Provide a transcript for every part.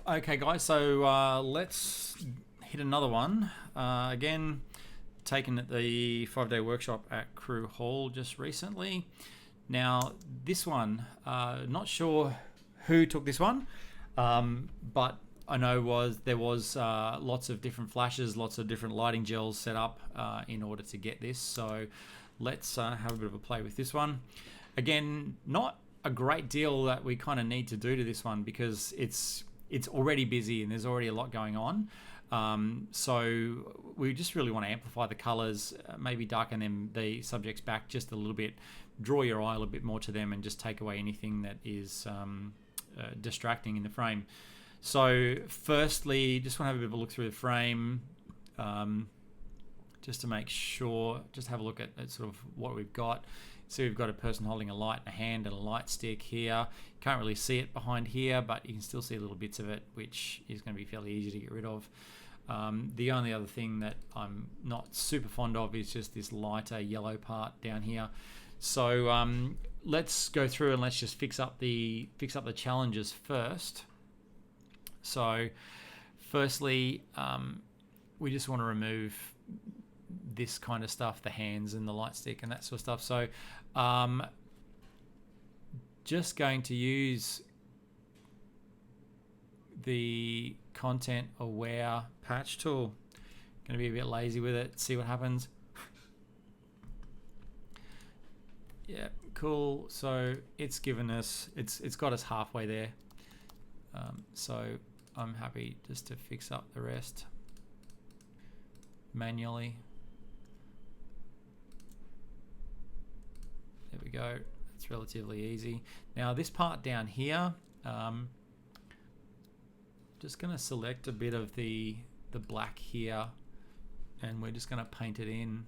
Okay, guys, so let's hit another one. Again, taken at the 5-day workshop at Crew Hall just recently. Now, this one, not sure who took this one, but I know there was lots of different flashes, lots of different lighting gels set up in order to get this. So let's have a bit of a play with this one. Again, not a great deal that we kind of need to do to this one because it's already busy and there's already a lot going on. So we just really want to amplify the colors, maybe darken the subjects back just a little bit, draw your eye a little bit more to them, and just take away anything that is distracting in the frame. So firstly, just want to have a bit of a look through the frame, just to make sure, just have a look at sort of what we've got. So we've got a person holding a light in a hand and a light stick here. Can't really see it behind here, but you can still see little bits of it, which is going to be fairly easy to get rid of. The only other thing that I'm not super fond of is just this lighter yellow part down here. So let's go through and let's just fix up the challenges first. So firstly, we just want to remove this kind of stuff, the hands and the light stick and that sort of stuff. So just going to use the content aware patch tool. Going to be a bit lazy with it, see what happens. Yeah, cool. So it's given us, it's got us halfway there. So I'm happy just to fix up the rest manually. There we go. It's relatively easy. Now this part down here, just going to select a bit of the black here, and we're just going to paint it in.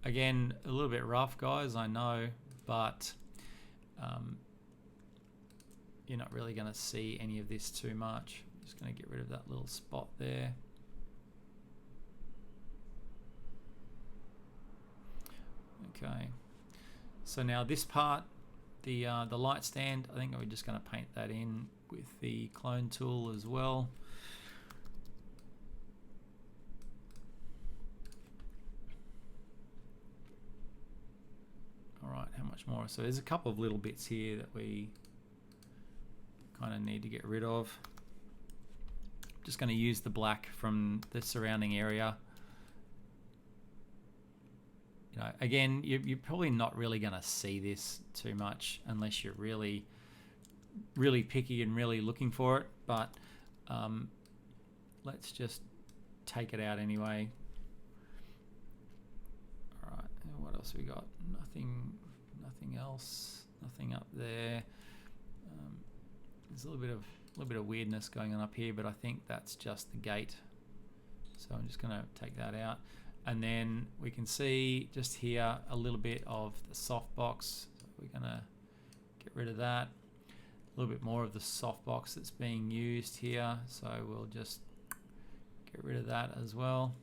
Again, a little bit rough, guys, I know, but you're not really going to see any of this too much. I'm just going to get rid of that little spot there. Okay, so now this part, the light stand, I think we're just going to paint that in with the clone tool as well. All right, how much more? So there's a couple of little bits here that we kind of need to get rid of. Just going to use the black from the surrounding area. You know, again, you're probably not really going to see this too much unless you're really, really picky and really looking for it. But let's just take it out anyway. All right, what else we got? Nothing else. Nothing up there. There's a little bit of weirdness going on up here, but I think that's just the gate. So I'm just going to take that out. And then we can see just here a little bit of the softbox. So we're going to get rid of that. A little bit more of the softbox that's being used here. So we'll just get rid of that as well.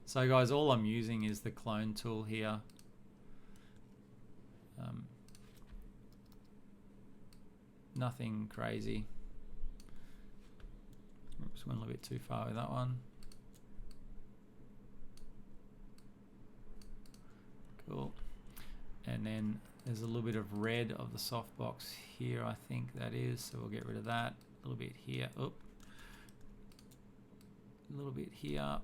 So guys, all I'm using is the clone tool here. Nothing crazy. Oops, went a little bit too far with that one. Cool. And then there's a little bit of red of the softbox here, I think that is. So we'll get rid of that. A little bit here. Oop. A little bit here.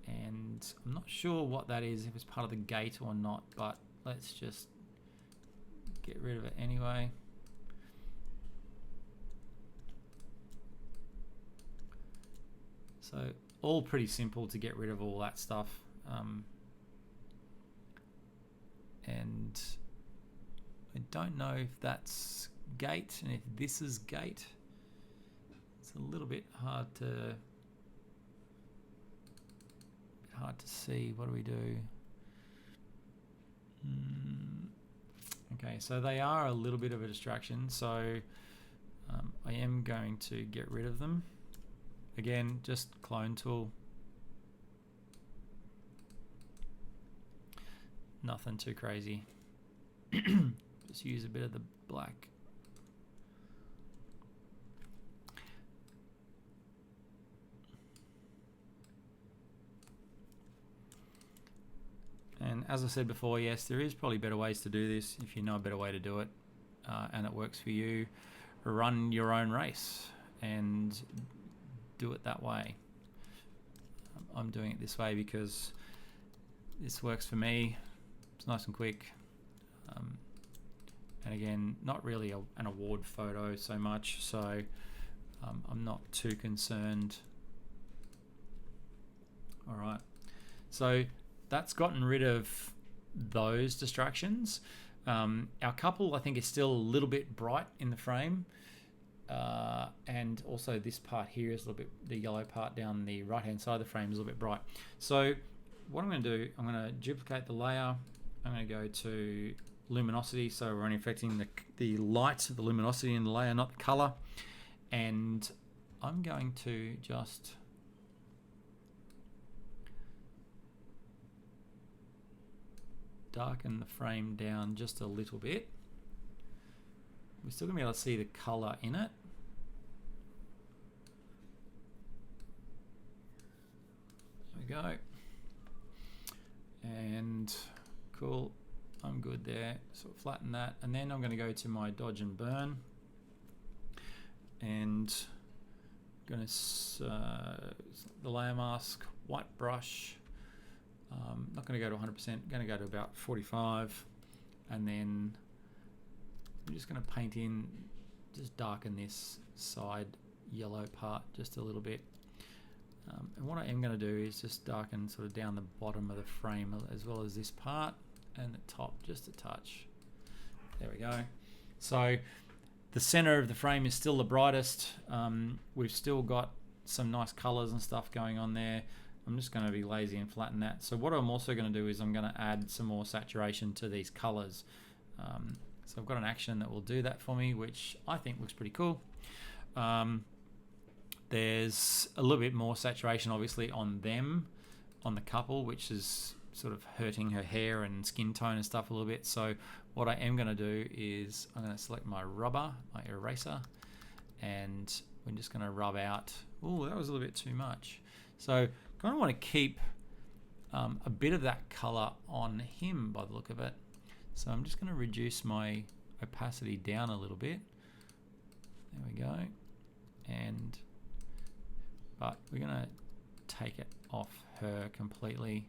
And I'm not sure what that is, if it's part of the gate or not, but let's just get rid of it anyway. So all pretty simple to get rid of all that stuff. And I don't know if that's gate and if this is gate. It's a little bit hard to see. What do we do? Okay, so they are a little bit of a distraction, so I am going to get rid of them. Again, just clone tool, nothing too crazy. Just use a bit of the black. And as I said before, yes, there is probably better ways to do this. If you know a better way to do it and it works for you, run your own race and do it that way. I'm doing it this way because this works for me. It's nice and quick. And again, not really an award photo so much, so I'm not too concerned. All right, so that's gotten rid of those distractions. Our couple, I think, is still a little bit bright in the frame. And also this part here is a little bit, the yellow part down the right hand side of the frame is a little bit bright. So what I'm going to do, I'm going to duplicate the layer. I'm going to go to luminosity, so we're only affecting the light, the luminosity in the layer, not the color. And I'm going to just darken the frame down just a little bit. We're still going to be able to see the color in it. There we go. And cool, I'm good there. So flatten that, and then I'm going to go to my dodge and burn, and I'm going to the layer mask, white brush. Not going to go to 100%. Going to go to about 45, and then I'm just going to paint in, just darken this side yellow part just a little bit. And what I am going to do is just darken sort of down the bottom of the frame as well as this part, and the top just a touch. There we go. So the center of the frame is still the brightest. We've still got some nice colors and stuff going on there. I'm just going to be lazy and flatten that. So what I'm also going to do is I'm going to add some more saturation to these colors. So I've got an action that will do that for me, which I think looks pretty cool. There's a little bit more saturation obviously on them, on the couple, which is sort of hurting her hair and skin tone and stuff a little bit. So what I am going to do is I'm going to select my rubber, my eraser, and we're just going to rub out. Oh, that was a little bit too much. So kind of want to keep a bit of that color on him by the look of it. So I'm just going to reduce my opacity down a little bit. There we go. But we're going to take it off her completely,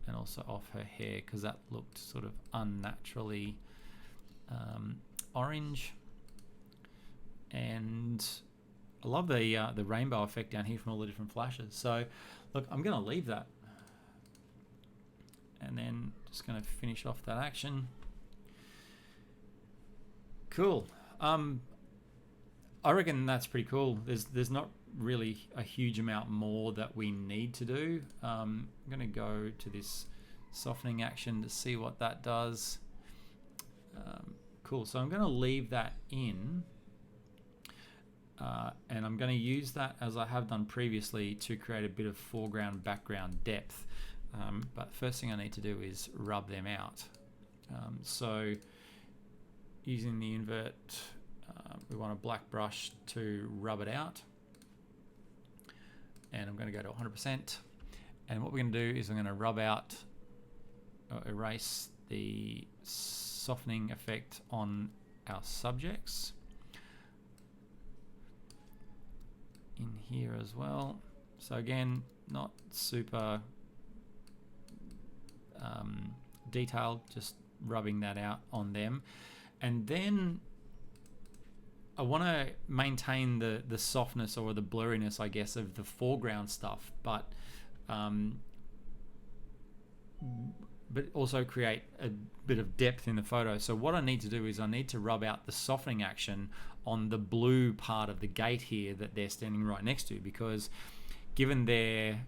and also off her hair, because that looked sort of unnaturally orange. And I love the rainbow effect down here from all the different flashes. So look, I'm going to leave that, and then just going to finish off that action. Cool. I reckon that's pretty cool. There's not really a huge amount more that we need to do. I'm going to go to this softening action to see what that does. Cool. So I'm going to leave that in. And I'm going to use that, as I have done previously, to create a bit of foreground background depth. But first thing I need to do is rub them out. So using the invert, we want a black brush to rub it out. And I'm going to go to 100%. And what we're going to do is I'm going to rub out, or erase the softening effect on our subjects. In here as well. So again, not super detailed, just rubbing that out on them. And then I want to maintain the softness or the blurriness, I guess, of the foreground stuff, but also create a bit of depth in the photo. So what I need to do is I need to rub out the softening action on the blue part of the gate here that they're standing right next to, because given their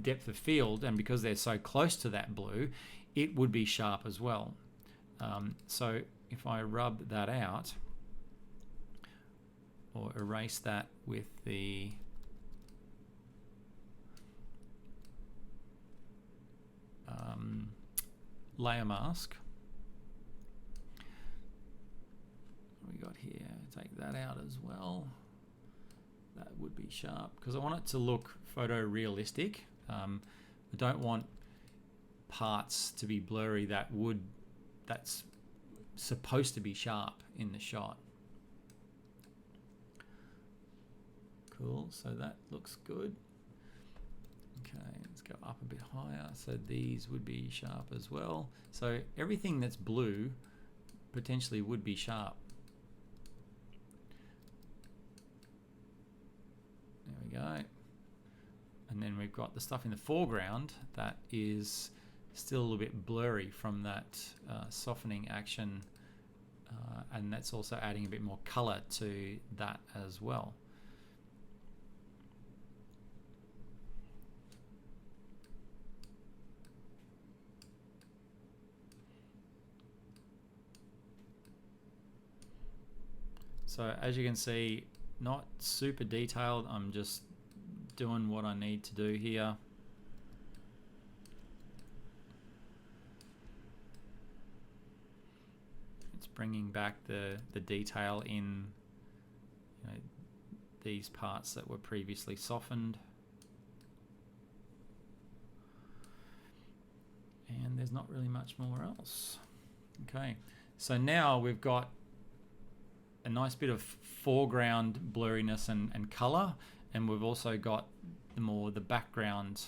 depth of field and because they're so close to that blue, it would be sharp as well. So if I rub that out, or erase that with the layer mask. What we got here, take that out as well. That would be sharp because I want it to look photorealistic. I don't want parts to be blurry that's supposed to be sharp in the shot. Cool, so that looks good. Okay, let's go up a bit higher. So these would be sharp as well. So everything that's blue potentially would be sharp. There we go. And then we've got the stuff in the foreground that is still a little bit blurry from that softening action, and that's also adding a bit more color to that as well. So as you can see, not super detailed. I'm just doing what I need to do here. It's bringing back the detail in, you know, these parts that were previously softened. And there's not really much more else. Okay, so now we've got a nice bit of foreground blurriness and color, and we've also got the background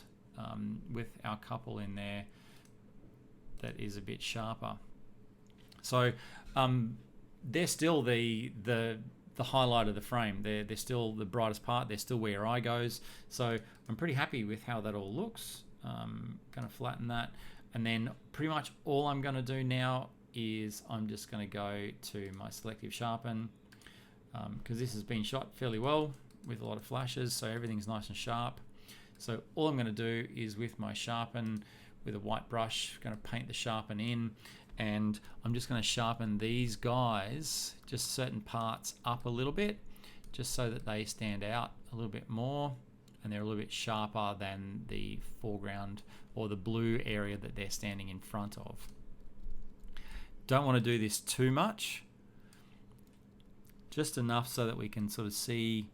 with our couple in there that is a bit sharper. So they're still the highlight of the frame. They're still the brightest part. They're still where eye goes. So I'm pretty happy with how that all looks. Going to flatten that, and then pretty much all I'm going to do now is I'm just going to go to my selective sharpen, because this has been shot fairly well with a lot of flashes, so everything's nice and sharp. So all I'm going to do is with my sharpen with a white brush, going to paint the sharpen in, and I'm just going to sharpen these guys, just certain parts up a little bit, just so that they stand out a little bit more and they're a little bit sharper than the foreground or the blue area that they're standing in front of. Don't want to do this too much, just enough so that we can sort of see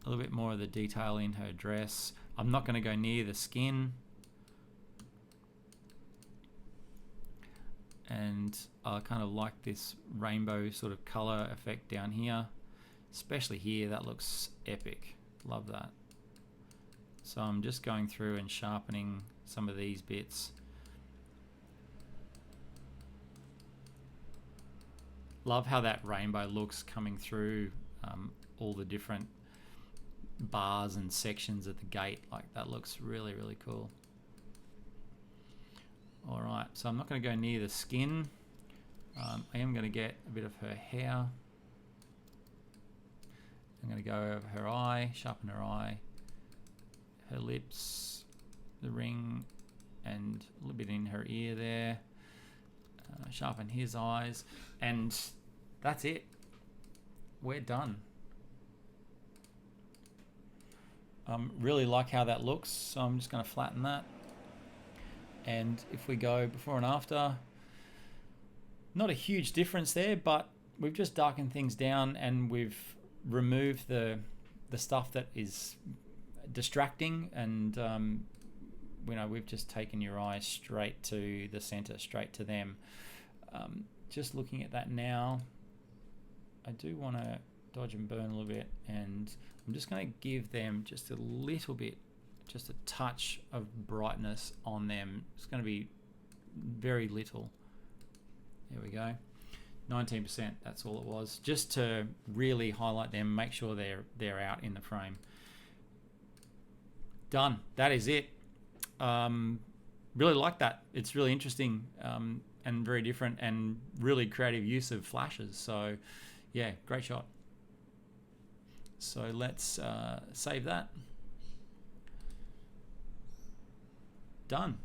a little bit more of the detail in her dress. I'm not going to go near the skin, and I kind of like this rainbow sort of color effect down here, especially here. That looks epic. Love that. So I'm just going through and sharpening some of these bits. Love how that rainbow looks coming through all the different bars and sections of the gate. Like, that looks really, really cool. All right, so I'm not going to go near the skin. I am going to get a bit of her hair. I'm going to go over her eye, sharpen her eye, her lips, the ring, and a little bit in her ear there. Sharpen his eyes, and that's it. We're done. Really like how that looks, so I'm just going to flatten that. And if we go before and after, not a huge difference there, but we've just darkened things down and we've removed the stuff that is distracting, and you know, we've just taken your eyes straight to the center, straight to them. Just looking at that now, I do want to dodge and burn a little bit, and I'm just going to give them just a little bit, just a touch of brightness on them. It's going to be very little. There we go. 19%, that's all it was, just to really highlight them, make sure they're out in the frame. Done. That is it. Really like that. It's really interesting and very different, and really creative use of flashes. So yeah, great shot. So let's save that. Done.